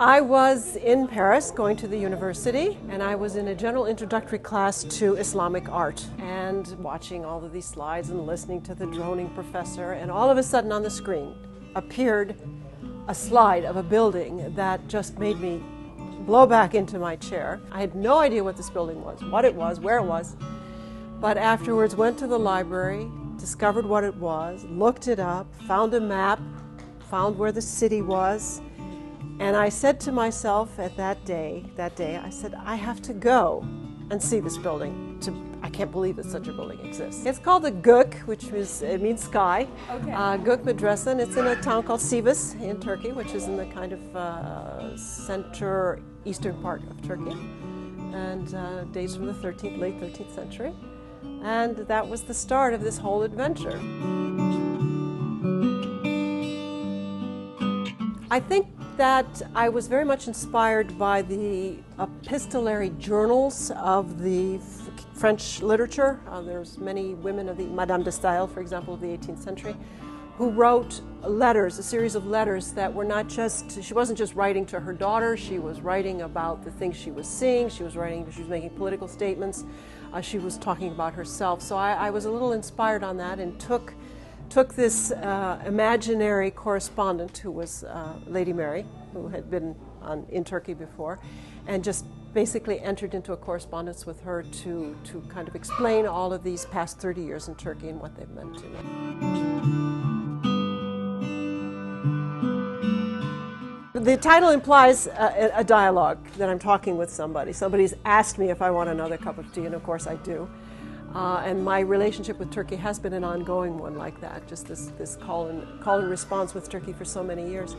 I was in Paris going to the university, and I was in a general introductory class to Islamic art and watching all of these slides and listening to the droning professor, and all of a sudden on the screen appeared a slide of a building that just made me blow back into my chair. I had no idea what this building was, what it was, where it was, but afterwards went to the library, discovered what it was, looked it up, found a map, found where the city was, and I said to myself at that day, I said, I have to go and see this building. I can't believe that such a building exists. It's called the Gök, it means sky. Okay. Gök Medrese, and it's in a town called Sivas in Turkey, which is in the kind of eastern part of Turkey, and dates from the late 13th century. And that was the start of this whole adventure. I think that I was very much inspired by the epistolary journals of the French literature. There's many women of the Madame de Staël, for example, of the 18th century, who wrote letters, a series of letters that were not just, she wasn't just writing to her daughter, she was writing about the things she was seeing, she was making political statements, she was talking about herself. So I was a little inspired on that and took this imaginary correspondent who was Lady Mary, who had been in Turkey before, and just basically entered into a correspondence with her to kind of explain all of these past 30 years in Turkey and what they've meant to me. The title implies a dialogue, that I'm talking with somebody. Somebody's asked me if I want another cup of tea, and of course I do. And my relationship with Turkey has been an ongoing one like that, just this call and response with Turkey for so many years.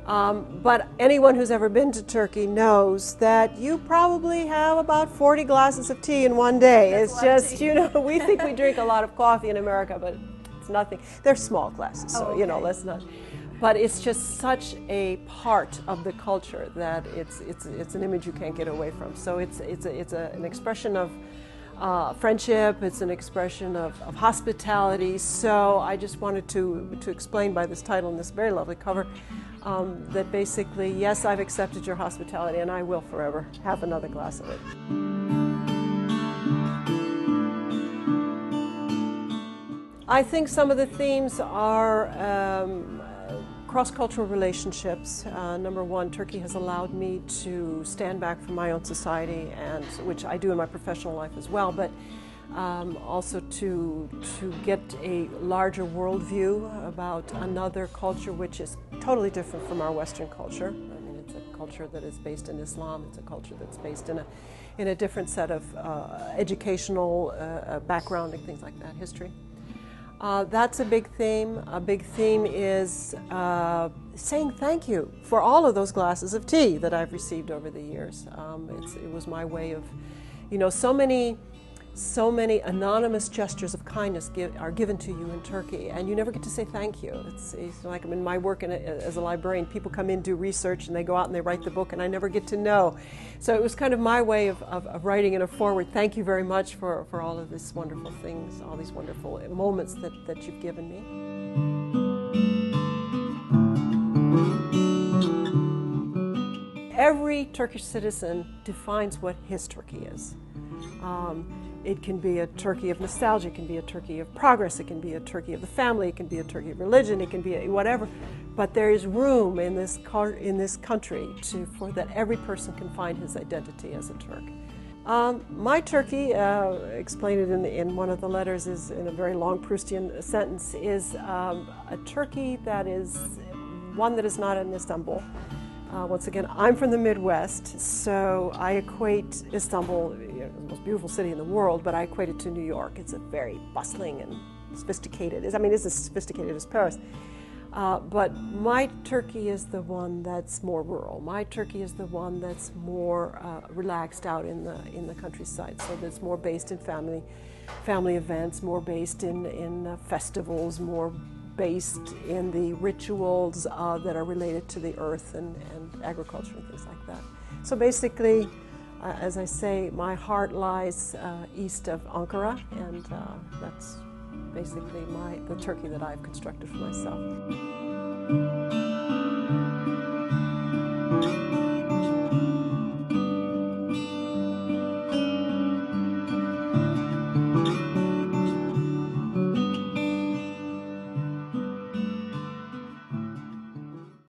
But anyone who's ever been to Turkey knows that you probably have about 40 glasses of tea in one day. It's just, you know, we think we drink a lot of coffee in America, but it's nothing. They're small glasses, so, you know, let's not. But it's just such a part of the culture that it's an image you can't get away from. So it's an expression of friendship, it's an expression of hospitality. So I just wanted to explain by this title and this very lovely cover that basically, yes, I've accepted your hospitality and I will forever have another glass of it. I think some of the themes are cross-cultural relationships. Number one, Turkey has allowed me to stand back from my own society, and which I do in my professional life as well, but also to get a larger worldview about another culture which is totally different from our Western culture. I mean, it's a culture that is based in Islam. It's a culture that's based in a different set of educational background and things like that, history. That's a big theme. A big theme is saying thank you for all of those glasses of tea that I've received over the years. It was my way of, you know, so many anonymous gestures of kindness are given to you in Turkey, and you never get to say thank you. It's like in my work as a librarian, people come in, do research, and they go out and they write the book, and I never get to know. So it was kind of my way of writing in a forward, thank you very much for all of these wonderful things, all these wonderful moments that you've given me. Every Turkish citizen defines what his Turkey is. It can be a Turkey of nostalgia, it can be a Turkey of progress, it can be a Turkey of the family, it can be a Turkey of religion, it can be whatever. But there is room in this country for that every person can find his identity as a Turk. My Turkey, explained in one of the letters, is in a very long Proustian sentence, is a Turkey that is one that is not in Istanbul. Once again, I'm from the Midwest, so I equate Istanbul, the most beautiful city in the world, but I equate it to New York. It's a very bustling and sophisticated, I mean, it's as sophisticated as Paris. But my Turkey is the one that's more rural. My Turkey is the one that's more relaxed out in the countryside, so that's more based in family events, more based in festivals, more based in the rituals that are related to the earth and agriculture and things like that. So basically, as I say, my heart lies east of Ankara, and that's basically the Turkey that I've constructed for myself.